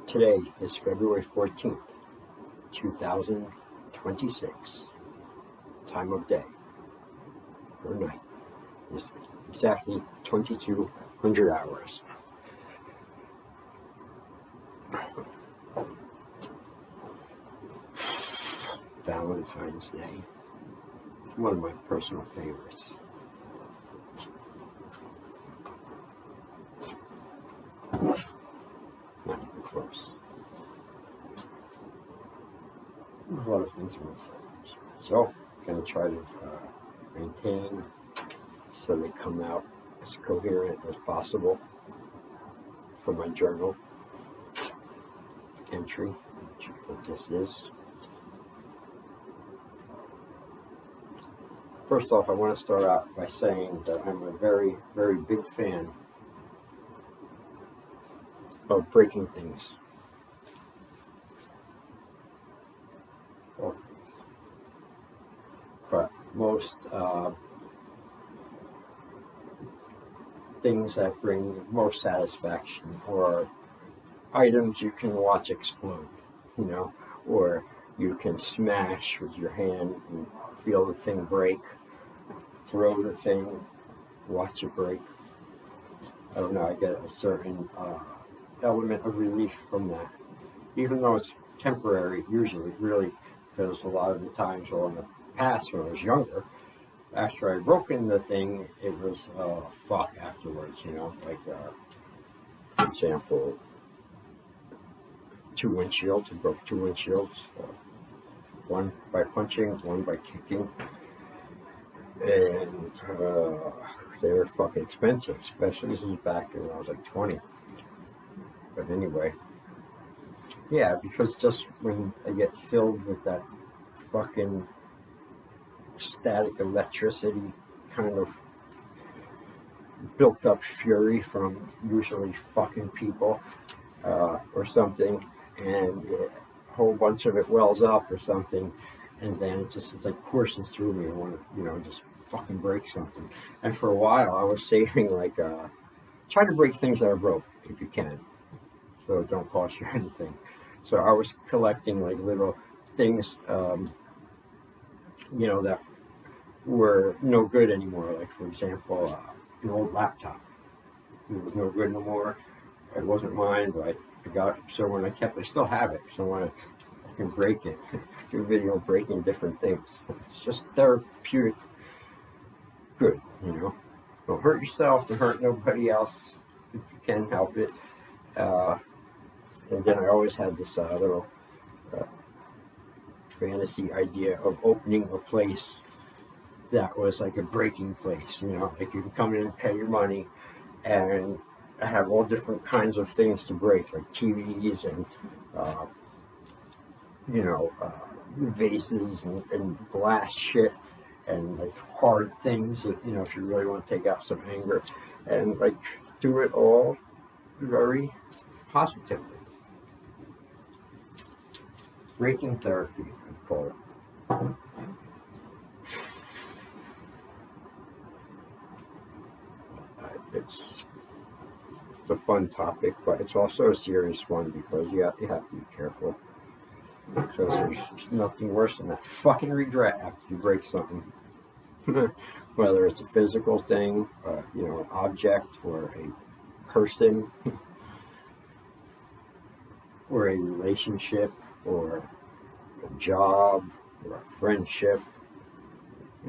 Today is February 14th, 2026. Time of day or night is exactly 2200 hours. Valentine's Day, one of my personal favorites. Not even close. There's a lot of things in this. So, I'm going to try to maintain so they come out as coherent as possible for my journal entry, which is what this is. First off, I want to start out by saying that I'm a very, very big fan of breaking things. But most things that bring most satisfaction are items you can watch explode, or you can smash with your hand and feel the thing break, throw the thing, watch it break. I don't know, I get a certain element of relief from that, even though it's temporary usually, really, because a lot of the times, well, in the past when I was younger, after I broken the thing, it was fuck afterwards, like for example, 2 windshields. I broke 2 windshields, one by punching, one by kicking, and they were fucking expensive, especially this was back when I was like 20. But anyway, yeah, because just when I get filled with that fucking static electricity kind of built up fury from usually fucking people or something, and a whole bunch of it wells up or something, and then it's like courses through me. I want to, just fucking break something. And for a while, I was saving try to break things that are broke if you can, so it don't cost you anything. So I was collecting like little things, that were no good anymore. Like for example, an old laptop. It was no good no more. It wasn't mine, but I got it. So when I still have it. So I want to fucking break it. Do a video breaking different things. It's just therapeutic good, Don't hurt yourself, don't hurt nobody else if you can help it. And then I always had this little fantasy idea of opening a place that was like a breaking place, like you can come in and pay your money, and I have all different kinds of things to break, like TVs and vases and glass shit and like hard things that, if you really want to take out some anger, and like do it all very positively. Breaking therapy, I call it. It's a fun topic, but it's also a serious one because you have to be careful, because there's nothing worse than that fucking regret after you break something. Whether it's a physical thing, an object, or a person, or a relationship, or a job, or a friendship.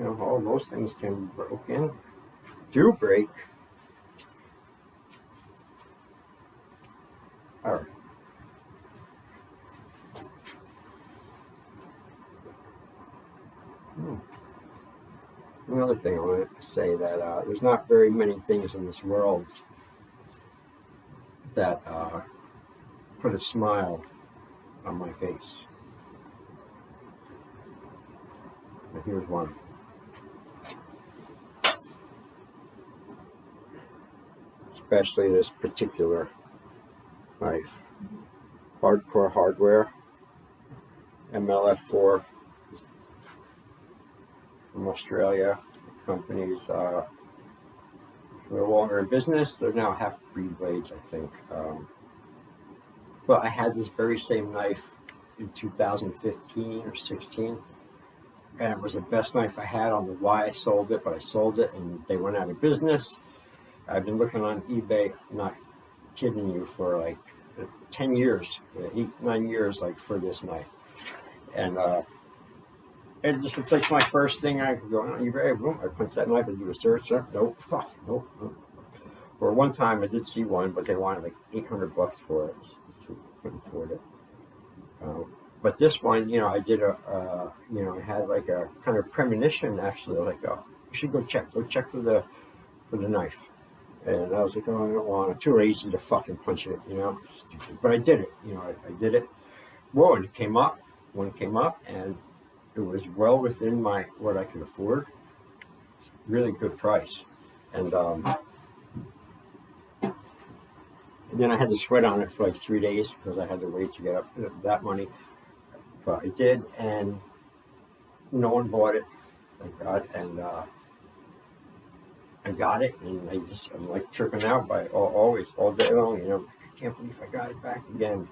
All those things can be broken. Do break. All right. Another thing I want to say, that there's not very many things in this world that put a smile on my face. But here's one. Especially this particular knife. Hardcore Hardware, MLF4 from Australia. The company's no longer in business. They're now half-breed blades, I think. Well, I had this very same knife in 2015 or 16, and it was the best knife I had. I don't know why I sold it, but I sold it, and they went out of business. I've been looking on eBay, not kidding you, for like 10 years, 8, 9 years, like for this knife. And it's like my first thing. I go on eBay, boom, I punch that knife and do a search. Nope, fuck, nope. Or one time I did see one, but they wanted like $800 for it. So I couldn't afford it. But this one, I did I had like a kind of premonition actually, like, you should go check for the knife. And I was like, oh, I don't want it. Too lazy to fucking punch it, But I did it, I did it. Whoa, and one came up, and it was well within what I could afford. Really good price. And then I had to sweat on it for like 3 days because I had to wait to get up that money. But I did, and no one bought it, thank God. And I got it, and I'm like tripping out by always, all day long. I can't believe I got it back again.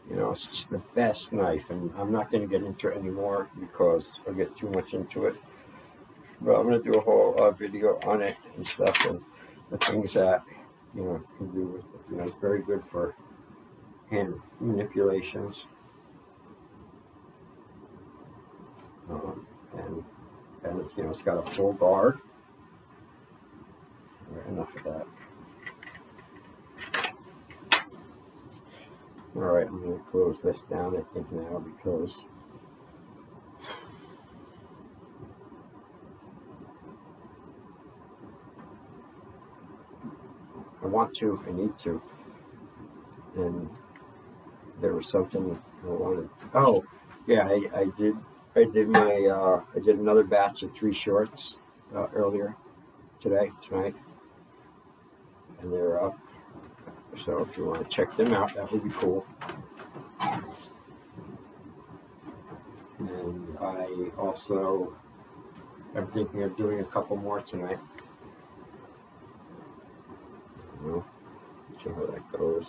It's just the best knife, and I'm not going to get into it anymore because I'll get too much into it. But I'm going to do a whole video on it and stuff, and the things that can do with it. It's very good for hand manipulations. And it's got a full guard. All right, enough of that. All right, I'm going to close this down, I think, now, because I need to, and there was something I wanted. Oh, yeah, I did another batch of 3 shorts earlier tonight, and they're up. So if you want to check them out, that would be cool. And I also am thinking of doing a couple more tonight. See how that goes.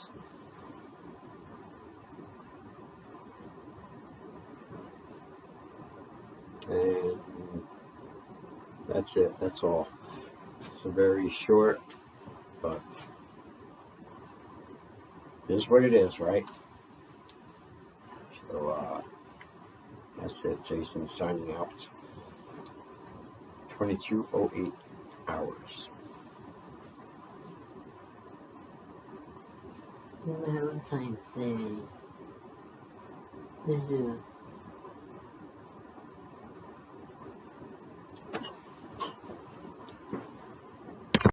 And that's it. That's all. It's a very short, but it is what it is, right? So that's it. Jason signing out. 22:08 hours. Valentine's Day.